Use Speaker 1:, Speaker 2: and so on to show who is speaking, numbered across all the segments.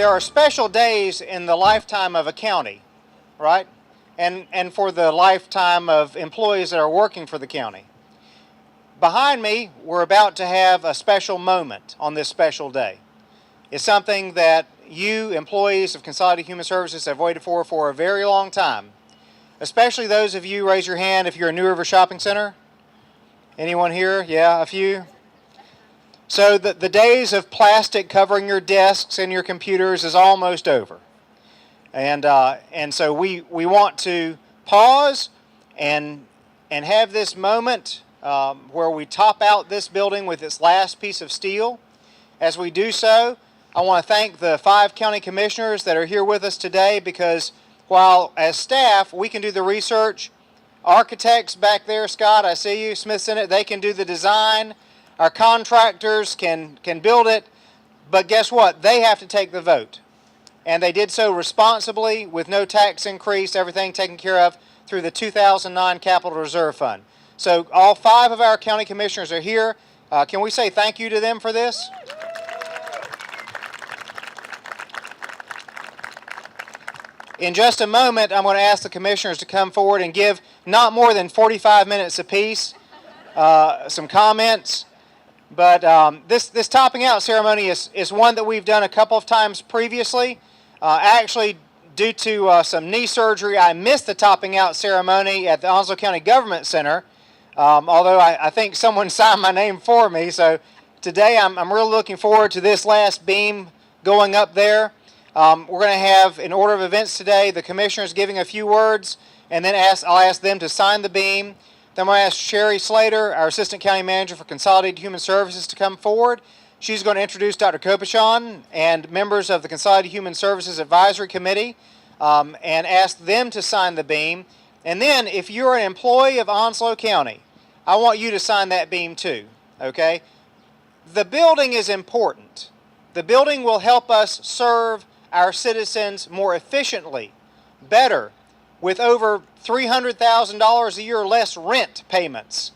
Speaker 1: there are special days in the lifetime of a county, right? And for the lifetime of employees that are working for the county. Behind me, we're about to have a special moment on this special day. It's something that you, employees of Consolidated Human Services, have waited for a very long time. Especially those of you, raise your hand if you're a New River Shopping Center. Anyone here? Yeah, a few. So the days of plastic covering your desks and your computers is almost over. And so we want to pause and have this moment where we top out this building with its last piece of steel. As we do so, I want to thank the 5 county commissioners that are here with us today, because while as staff we can do the research, architects back there, Scott, I see you, Smith Senate, they can do the design, our contractors can build it, but guess what? They have to take the vote. And they did so responsibly with no tax increase, everything taken care of through the 2009 Capital Reserve Fund. So all 5 of our county commissioners are here. Can we say thank you to them for this? In just a moment, I'm going to ask the commissioners to come forward and give not more than 45 minutes apiece, some comments. But this topping out ceremony is one that we've done a couple of times previously. Actually, due to some knee surgery, I missed the topping out ceremony at the Onslow County Government Center, although I think someone signed my name for me. So today I'm really looking forward to this last beam going up there. We're going to have, in order of events today, the commissioners giving a few words, and then I'll ask them to sign the beam. Then I'm going to ask SHERI SLATER, our Assistant County Manager for Consolidated Human Services, to come forward. She's going to introduce Dr. Kopachon and members of the Consolidated Human Services Advisory Committee and ask them to sign the beam. And then, if you're an employee of Onslow County, I want you to sign that beam too, okay? The building is important. The building will help us serve our citizens more efficiently, better, with over $300,000 a year less rent payments.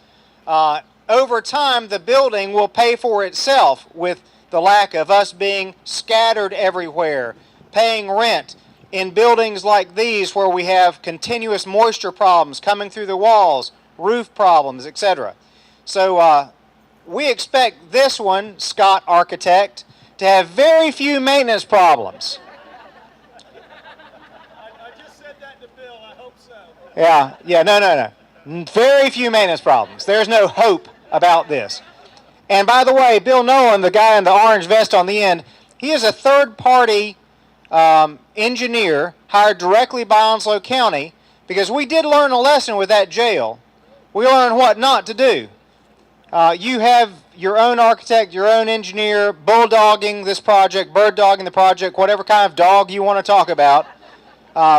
Speaker 1: Over time, the building will pay for itself with the lack of us being scattered everywhere, paying rent in buildings like these where we have continuous moisture problems coming through the walls, roof problems, etc. So we expect this one, Scott Architect, to have very few maintenance problems.
Speaker 2: I just said that to Bill. I hope so.
Speaker 1: Yeah, no. Very few maintenance problems. There's no hope about this. And by the way, Bill Nolan, the guy in the orange vest on the end, he is a third-party engineer hired directly by Onslow County, because we did learn a lesson with that jail. We learned what not to do. You have your own architect, your own engineer, bulldogging this project, bird-dogging the project, whatever kind of dog you want to talk about,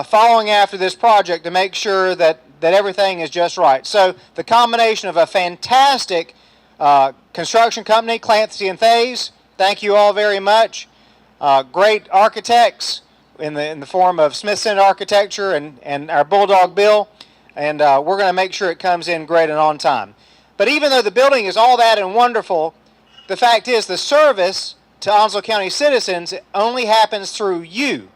Speaker 1: following after this project to make sure that everything is just right. So the combination of a fantastic construction company, Clancy and Thays, thank you all very much. Great architects in the form of Smith Senate Architecture and our Bulldog Bill, and we're going to make sure it comes in great and on time. But even though the building is all that and wonderful, the fact is the service to Onslow County citizens only happens through you.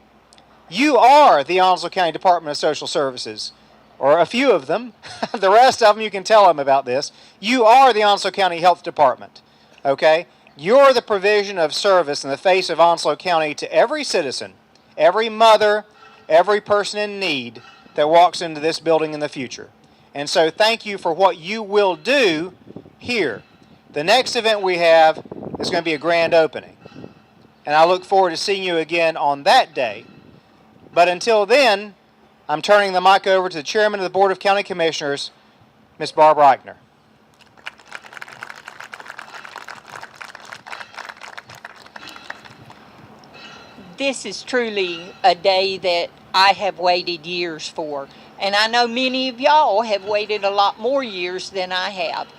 Speaker 1: You are the Onslow County Department of Social Services, or a few of them. The rest of them, you can tell them about this. You are the Onslow County Health Department, okay? You're the provision of service in the face of Onslow County to every citizen, every mother, every person in need that walks into this building in the future. And so thank you for what you will do here. The next event we have is going to be a grand opening. And I look forward to seeing you again on that day. But until then, I'm turning the mic over to the Chairman of the Board of County Commissioners, Ms. Barbara IKNER.
Speaker 3: This is truly a day that I have waited years for. And I know many of y'all have waited a lot more years than I have.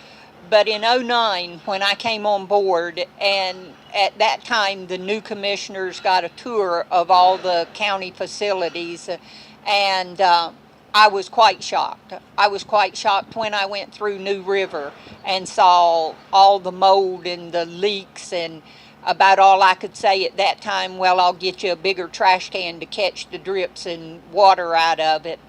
Speaker 3: But in '09, when I came on board, and at that time the new commissioners got a tour of all the county facilities, and I was quite shocked. I was quite shocked when I went through New River and saw all the mold and the leaks and About all I could say at that time, well, I'll get you a bigger trash can to catch the drips and water out of it.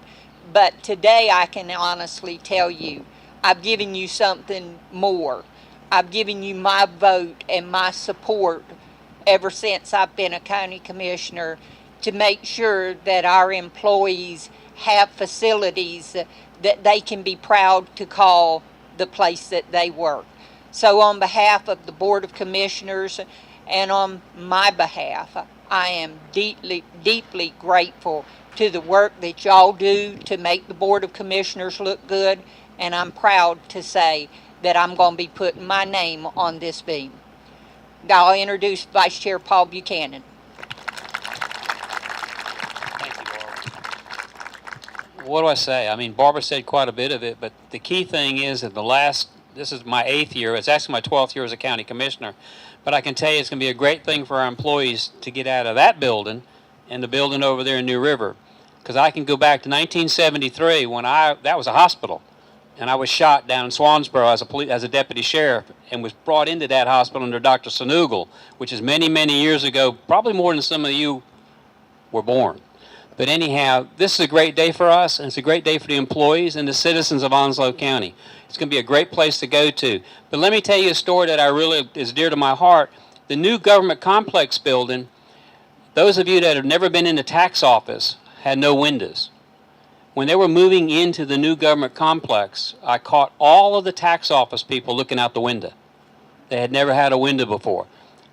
Speaker 3: But today I can honestly tell you, I've given you something more. I've given you my vote and my support ever since I've been a county commissioner to make sure that our employees have facilities that they can be proud to call the place that they work. So on behalf of the Board of Commissioners and on my behalf, I am deeply, deeply grateful to the work that y'all do to make the Board of Commissioners look good, and I'm proud to say that I'm going to be putting my name on this beam. I'll introduce Vice Chair Paul Buchanan.
Speaker 4: Thank you, Barbara. What do I say? I mean, Barbara said quite a bit of it, but the key thing is that this is my 8th year. It's actually my 12th year as a county commissioner. But I can tell you it's going to be a great thing for our employees to get out of that building and the building over there in New River. Because I can go back to 1973 when that was a hospital. And I was shot down in Swansboro as a deputy sheriff and was brought into that hospital under Dr. Sanugal, which is many, many years ago, probably more than some of you were born. But anyhow, this is a great day for us, and it's a great day for the employees and the citizens of Onslow County. It's going to be a great place to go to. But let me tell you a story that is dear to my heart. The new government complex building, those of you that have never been in the tax office, had no windows. When they were moving into the new government complex, I caught all of the tax office people looking out the window. They had never had a window before.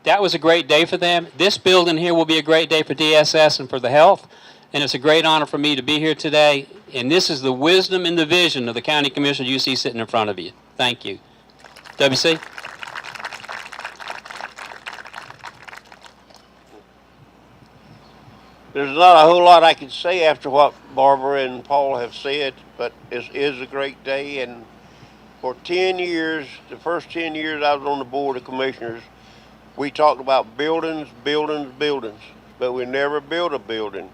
Speaker 4: That was a great day for them. This building here will be a great day for DSS and for the health. And it's a great honor for me to be here today. And this is the wisdom and the vision of the county commissioner you see sitting in front of you. Thank you. WC?
Speaker 5: There's not a whole lot I can say after what Barbara and Paul have said, but it is a great day. And for 10 years, the first 10 years I was on the Board of Commissioners, we talked about buildings, buildings, buildings, but we never built a building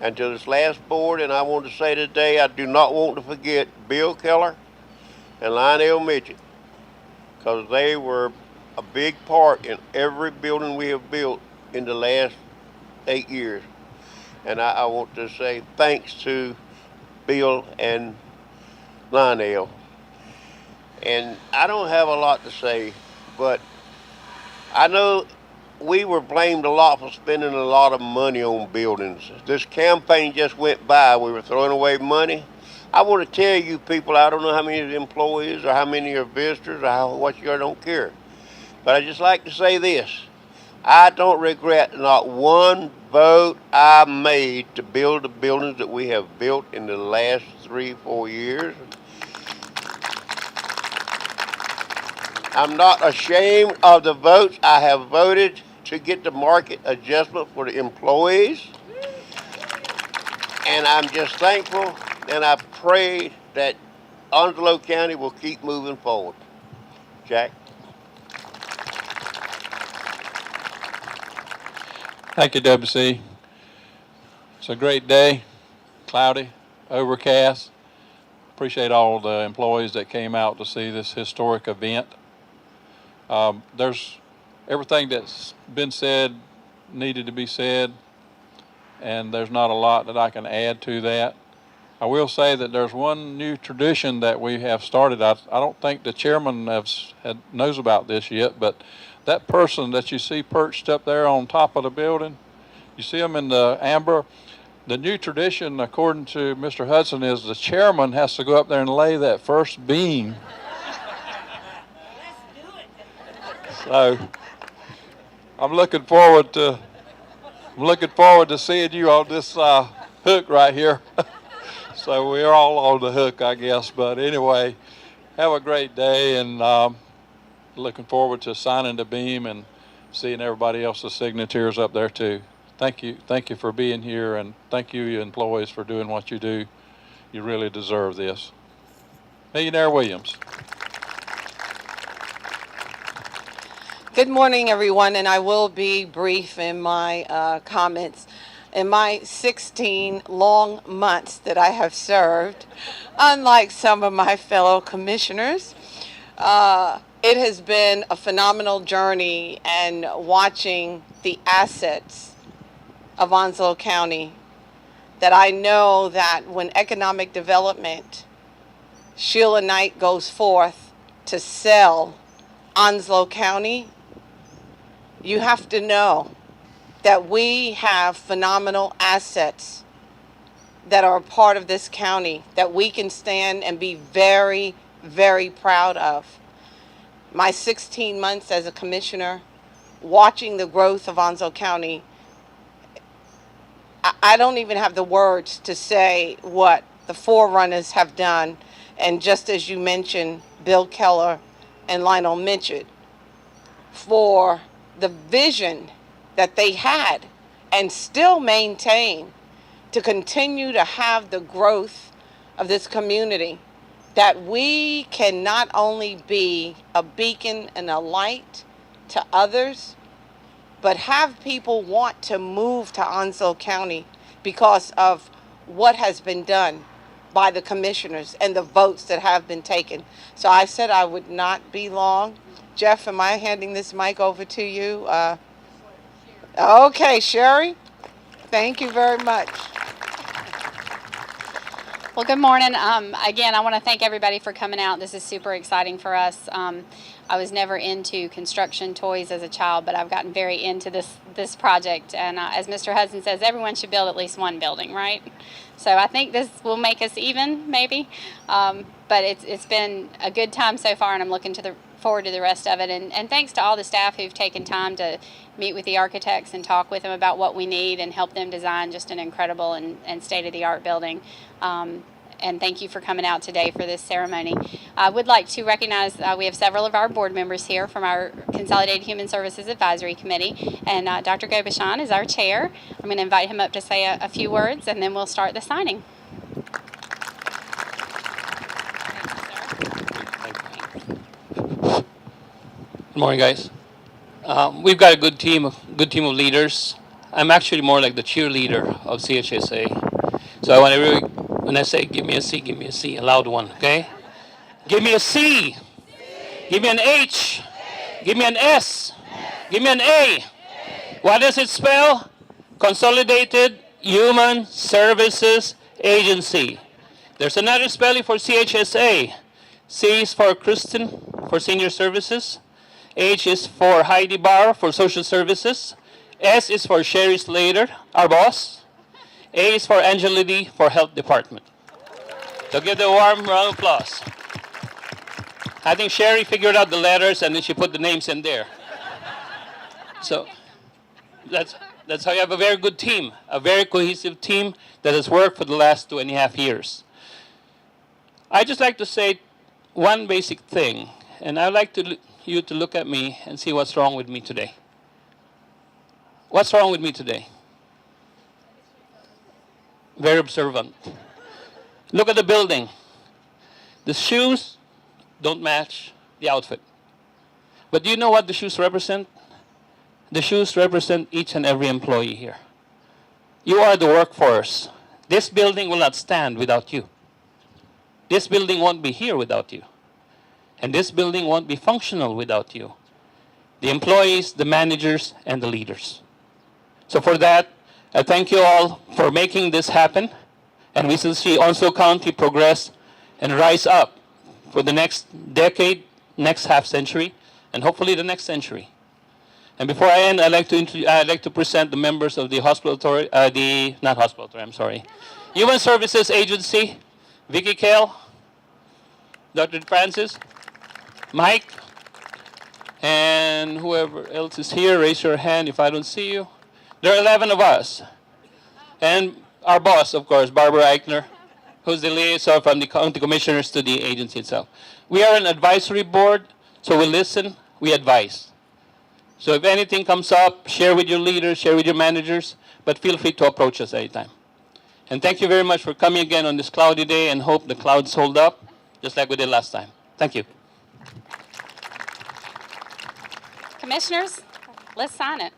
Speaker 5: until this last board. And I want to say today, I do not want to forget Bill Keller and Lionel Midget, because they were a big part in every building we have built in the last 8 years. And I want to say thanks to Bill and Lionel. And I don't have a lot to say, but I know we were blamed a lot for spending a lot of money on buildings. This campaign just went by, we were throwing away money. I want to tell you people, I don't know how many employees or how many are visitors or what you are, I don't care. But I just like to say this. I don't regret not one vote I made to build the buildings that we have built in the last 3-4 years. I'm not ashamed of the votes I have voted to get the market adjustment for the employees. And I'm just thankful, and I pray that Onslow County will keep moving forward. Jack?
Speaker 6: Thank you, WC. It's a great day, cloudy, overcast. Appreciate all the employees that came out to see this historic event. There's everything that's been said needed to be said, and there's not a lot that I can add to that. I will say that there's one new tradition that we have started. I don't think the chairman knows about this yet, but that person that you see perched up there on top of the building, you see them in the amber. The new tradition, according to Mr. Hudson, is the chairman has to go up there and lay that first beam. So I'm looking forward to seeing you on this hook right here. So we're all on the hook, I guess. But anyway, have a great day, and looking forward to signing the beam and seeing everybody else's signatures up there too. Thank you for being here, and thank you employees for doing what you do. You really deserve this. Millionaire Williams.
Speaker 7: Good morning, everyone, and I will be brief in my comments. In my 16 long months that I have served, unlike some of my fellow commissioners, It has been a phenomenal journey, and watching the assets of Onslow County, that I know that when economic development, Sheila Knight goes forth to sell Onslow County, you have to know that we have phenomenal assets that are a part of this county that we can stand and be very, very proud of. My 16 months as a commissioner, watching the growth of Onslow County, I don't even have the words to say what the forerunners have done. And just as you mentioned, Bill Keller and Lionel Mitchell, for the vision that they had and still maintain to continue to have the growth of this community, that we can not only be a beacon and a light to others, but have people want to move to Onslow County because of what has been done by the commissioners and the votes that have been taken. So I said I would not be long. Jeff, am I handing this mic over to you? Okay, Sherry, thank you very much.
Speaker 8: Well, good morning. Again, I want to thank everybody for coming out. This is super exciting for us. I was never into construction toys as a child, but I've gotten very into this project. And as Mr. Hudson says, everyone should build at least one building, right? So I think this will make us even, maybe. But it's been a good time so far, and I'm looking forward to the rest of it. And thanks to all the staff who've taken time to meet with the architects and talk with them about what we need and help them design just an incredible and state-of-the-art building. And thank you for coming out today for this ceremony. I would like to recognize we have several of our board members here from our Consolidated Human Services Advisory Committee, and Dr. Gobashan is our chair. I'm going to invite him up to say a few words, and then we'll start the signing.
Speaker 4: Good morning, guys. We've got a good team of leaders. I'm actually more like the cheerleader of CHSA. So I want everybody, when I say give me a C, a loud one, okay? Give me a C. Give me an H. Give me an S. Give me an A. What does it spell? Consolidated Human Services Agency. There's another spelling for CHSA. C is for Kristen, for Senior Services. H is for Heidi Barr, for Social Services. S is for SHERI SLATER, our boss. A is for Angela D, for Health Department. So give them a warm round of applause. I think SHERI figured out the letters and then she put the names in there. So that's how you have a very good team, a very cohesive team that has worked for the last 2.5 years. I just like to say one basic thing, and I'd like you to look at me and see what's wrong with me today. What's wrong with me today? Very observant. Look at the building. The shoes don't match the outfit. But do you know what the shoes represent? The shoes represent each and every employee here. You are the workforce. This building will not stand without you. This building won't be here without you. And this building won't be functional without you. The employees, the managers, and the leaders. So for that, I thank you all for making this happen. And we shall see Onslow County progress and rise up for the next decade, next half century, and hopefully the next century. And before I end, I'd like to present the members of the Hospital Authority, Human Services Agency, Vicky Kale, Dr. Francis, Mike, and whoever else is here, raise your hand if I don't see you. There are 11 of us. And our boss, of course, Barbara IKNER, who's the liaison from the county commissioners to the agency itself. We are an advisory board, so we listen, we advise. So if anything comes up, share with your leaders, share with your managers, but feel free to approach us anytime. And thank you very much for coming again on this cloudy day, and hope the clouds hold up, just like we did last time. Thank you.
Speaker 8: Commissioners, let's sign it.